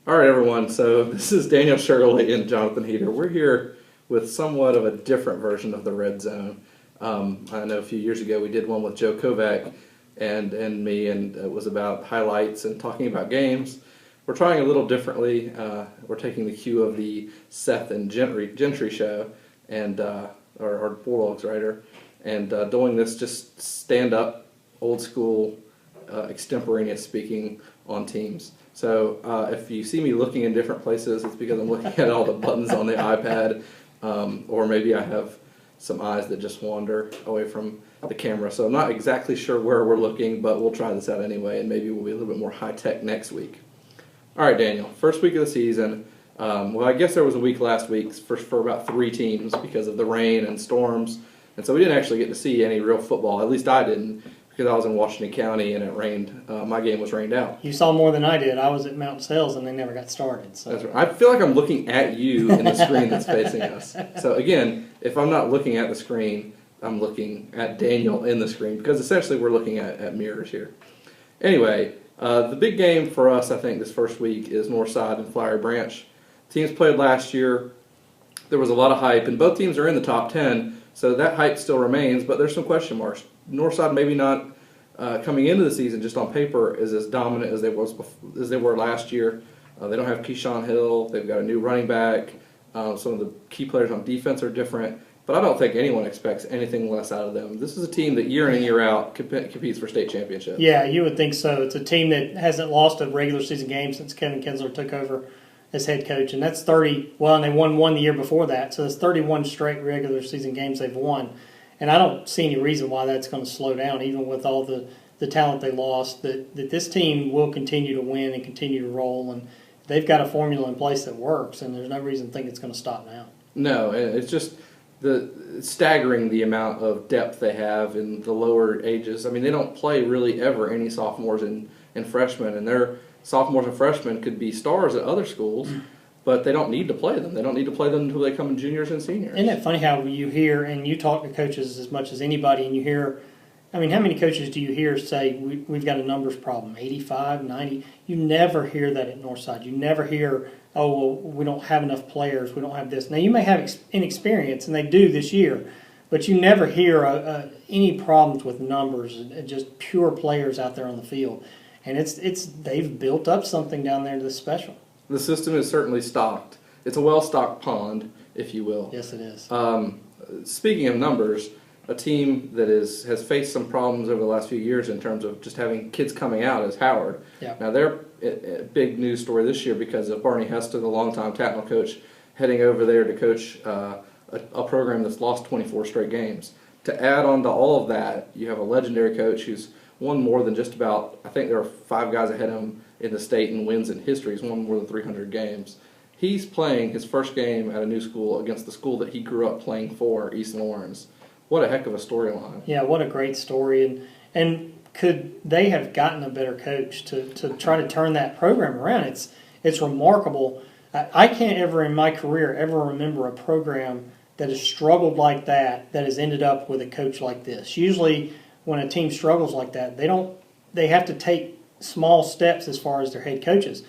All right, everyone. So this is Daniel, Shirley, and Jonathan Heeter. We're here with somewhat of a different version of the Red Zone. I know a few years ago we did one with Joe Kovac and me, and it was about highlights and talking about games. We're trying a little differently. We're taking the cue of the Seth and Gentry show, and our Bulldogs writer, and doing this just stand up, old school, extemporaneous speaking on teams. So if you see me looking in different places, it's because I'm looking at all the buttons on the iPad, or maybe I have some eyes that just wander away from the camera. So I'm not exactly sure where we're looking, but we'll try this out anyway, and maybe we'll be a little bit more high-tech next week. All right, Daniel, first week of the season. Well, I guess there was a week last week for about 3 teams because of the rain and storms, and so we didn't actually get to see any real football. At least I didn't, because I was in Washington County and it rained. My game was rained out. You saw more than I did. I was at Mountain Sales and they never got started. So. That's right. I feel like I'm looking at you in the screen that's facing us. So again, if I'm not looking at the screen, I'm looking at Daniel in the screen, because essentially we're looking at mirrors here. Anyway, the big game for us, I think, this first week is Northside and Flowery Branch. Teams played last year. There was a lot of hype, and both teams are in the top 10, so that hype still remains, but there's some question marks. Northside maybe not coming into the season, just on paper, is as dominant as they were last year. They don't have Keyshawn Hill. They've got a new running back. Some of the key players on defense are different, but I don't think anyone expects anything less out of them. This is a team that year in and year out competes for state championships. Yeah, you would think so. It's a team that hasn't lost a regular season game since Kevin Kinsler took over as head coach, and that's 30. Well, and they won one the year before that, so it's 31 straight regular season games they've won. And I don't see any reason why that's going to slow down, even with all the talent they lost, that this team will continue to win and continue to roll. And they've got a formula in place that works, and there's no reason to think it's going to stop now. No, it's just it's staggering the amount of depth they have in the lower ages. I mean, they don't play really ever any sophomores and freshmen, and their sophomores and freshmen could be stars at other schools. But they don't need to play them. They don't need to play them until they come in juniors and seniors. Isn't it funny how you hear, and you talk to coaches as much as anybody, and you hear, I mean, how many coaches do you hear say, we've got a numbers problem, 85, 90? You never hear that at Northside. You never hear, oh, well, we don't have enough players, we don't have this. Now, you may have inexperience, and they do this year, but you never hear any problems with numbers, just pure players out there on the field. And they've built up something down there that's special. The system is certainly stocked. It's a well-stocked pond, if you will. Yes, it is. Speaking of numbers, a team that has faced some problems over the last few years in terms of just having kids coming out is Howard. Yeah. Now, they're a big news story this year because of Barney Hester, the longtime Tatnall coach, heading over there to coach a program that's lost 24 straight games. To add on to all of that, you have a legendary coach who's won more than just about, I think there are 5 guys ahead of him in the state in wins in history. He's won more than 300 games. He's playing his first game at a new school against the school that he grew up playing for, East Lawrence. What a heck of a storyline. Yeah, what a great story. And could they have gotten a better coach to try to turn that program around? It's remarkable. I can't ever in my career ever remember a program that has struggled like that has ended up with a coach like this. Usually when a team struggles like that, they have to take small steps as far as their head coaches.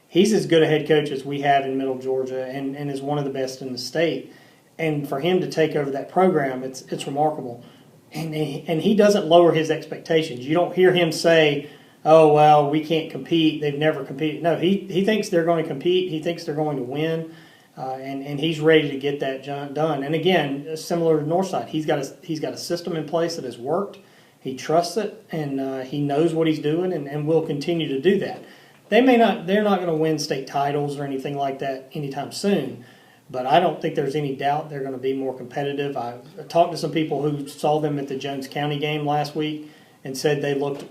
He's as good a head coach as we have in Middle Georgia and is one of the best in the state. And for him to take over that program, it's remarkable. And he doesn't lower his expectations. You don't hear him say, oh, well, we can't compete. They've never competed. No, he thinks they're going to compete. He thinks they're going to win. And he's ready to get that done. And again, similar to Northside, he's got a system in place that has worked. He trusts it, and he knows what he's doing, and will continue to do that. They're not going to win state titles or anything like that anytime soon, but I don't think there's any doubt they're going to be more competitive. I talked to some people who saw them at the Jones County game last week and said they looked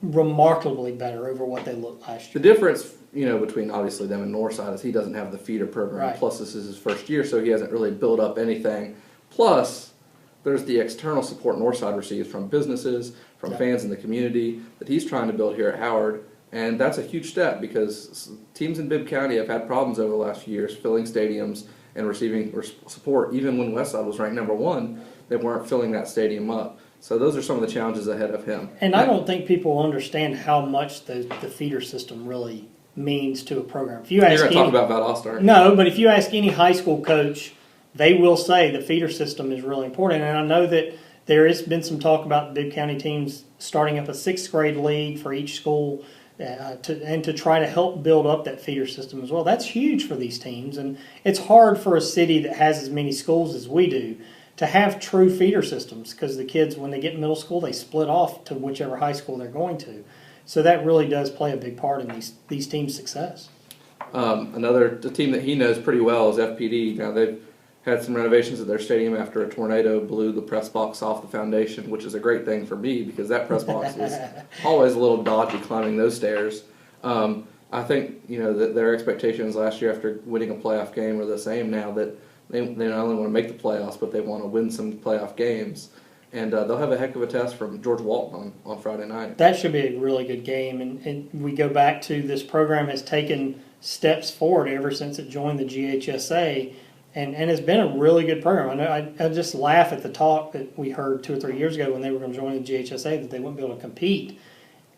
remarkably better over what they looked last year. The difference, between obviously them and Northside is he doesn't have the feeder program. Right. Plus, this is his first year, so he hasn't really built up anything. Plus, there's the external support Northside receives from businesses, from fans in the community that he's trying to build here at Howard. And that's a huge step because teams in Bibb County have had problems over the last few years filling stadiums and receiving support. Even when Westside was ranked number 1, they weren't filling that stadium up. So those are some of the challenges ahead of him. And I don't think people understand how much the feeder system really means to a program. If you You're ask going to talk about Valdosta. no, but if you ask any high school coach, they will say the feeder system is really important. And I know that there has been some talk about the Bibb County teams starting up a 6th grade league for each school to try to help build up that feeder system as well. That's huge for these teams, and it's hard for a city that has as many schools as we do to have true feeder systems, because the kids, when they get in middle school, they split off to whichever high school they're going to. So that really does play a big part in these teams' success. The team that he knows pretty well is FPD. Now, they've had some renovations at their stadium after a tornado blew the press box off the foundation, which is a great thing for me because that press box is always a little dodgy climbing those stairs. I think that their expectations last year after winning a playoff game are the same now, that they not only want to make the playoffs, but they want to win some playoff games. And they'll have a heck of a test from George Walton on Friday night. That should be a really good game. And we go back to this program has taken steps forward ever since it joined the GHSA. And it's been a really good program. I know I just laugh at the talk that we heard 2 or 3 years ago when they were going to join the GHSA that they wouldn't be able to compete.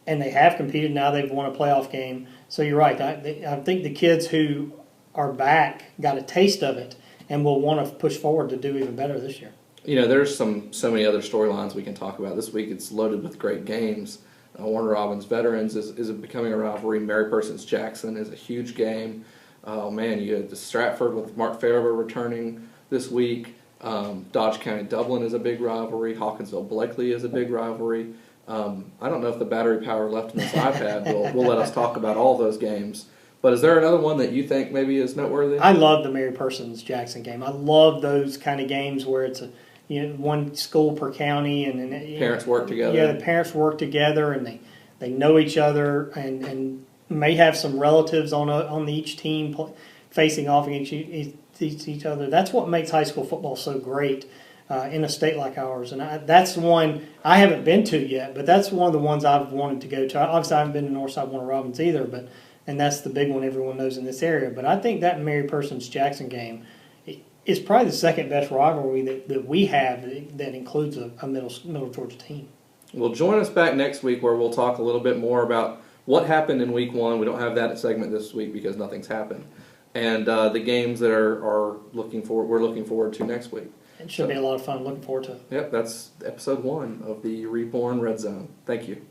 And they have competed. Now they've won a playoff game. So you're right. I think the kids who are back got a taste of it and will want to push forward to do even better this year. There's so many other storylines we can talk about. This week it's loaded with great games. Warner Robins Veterans is becoming a rivalry. Mary Persons Jackson is a huge game. Oh man, you had the Stratford with Mark Farber returning this week. Dodge County Dublin is a big rivalry. Hawkinsville Blakely is a big rivalry. I don't know if the battery power left in this iPad will let us talk about all those games. But is there another one that you think maybe is noteworthy? I love the Mary Persons Jackson game. I love those kind of games where it's one school per county and parents work together. Yeah, the parents work together and they know each other and may have some relatives on each team facing off against each other. That's what makes high school football so great in a state like ours. And that's one I haven't been to yet, but that's one of the ones I've wanted to go to. Obviously, I haven't been to Northside Warner Robins either, and that's the big one everyone knows in this area. But I think that Mary Persons Jackson game is probably the second best rivalry that we have that includes a middle Georgia team. Well, join us back next week where we'll talk a little bit more about what happened in week 1. We don't have that segment this week because nothing's happened. And the games that we're looking forward to next week. It should be a lot of fun. Looking forward to it. Yep, that's episode 1 of the Reborn Red Zone. Thank you.